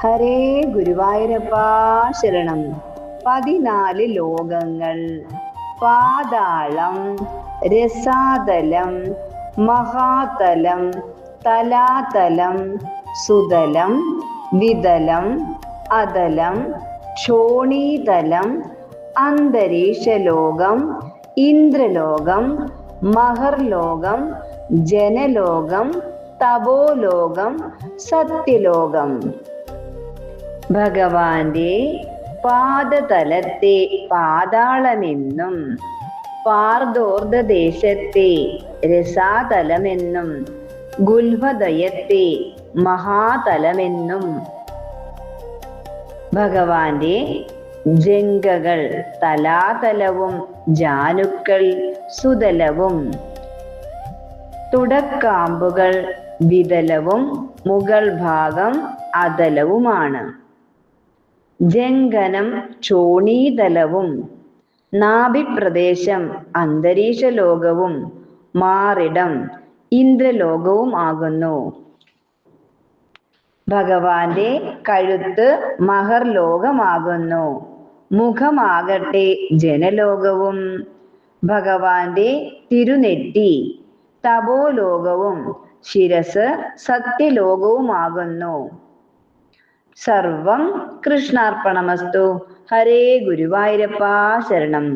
ഹരേ ഗുരുവായൂരപ്പാ ശരണം. 14 ലോകങ്ങൾ: പാതാളം, രസാതലം, മഹാതലം, തലാതലം, സുതലം, വിതലം, അതലം, ക്ഷോണീതലം, അന്തരീക്ഷലോകം, ഇന്ദ്രലോകം, മഹർലോകം, ജനലോകം, തപോലോകം, സത്യലോകം. ഭഗവാന്റെ പാദതലത്തെ പാതാളമെന്നും പാർദോർദ്ധദേശത്തെ രസാതലമെന്നും ഗുൽഭദയത്തെ മഹാതലമെന്നും ഭഗവാന്റെ ജംഘകൾ തലാതലവും ജാനുക്കൾ സുതലവും തുടക്കാമ്പുകൾ വിതലവും മുകൾ ഭാഗം അതലവുമാണ്. ജംഘനം ചോണീതലവും നാഭിപ്രദേശം അന്തരീക്ഷലോകവും മാറിടം ഇന്ദ്രലോകവും ആകുന്നു. ഭഗവാന്റെ കഴുത്ത് മഹർലോകമാകുന്നു. മുഖമാകട്ടെ ജനലോകവും. ഭഗവാന്റെ തിരുനെറ്റി തപോലോകവും ശിരസ് സത്യലോകവുമാകുന്നു. സർവം കൃഷ്ണാർപ്പണമസ്തു. ഹരേ ഗുരുവായൂരപ്പാ ശരണം.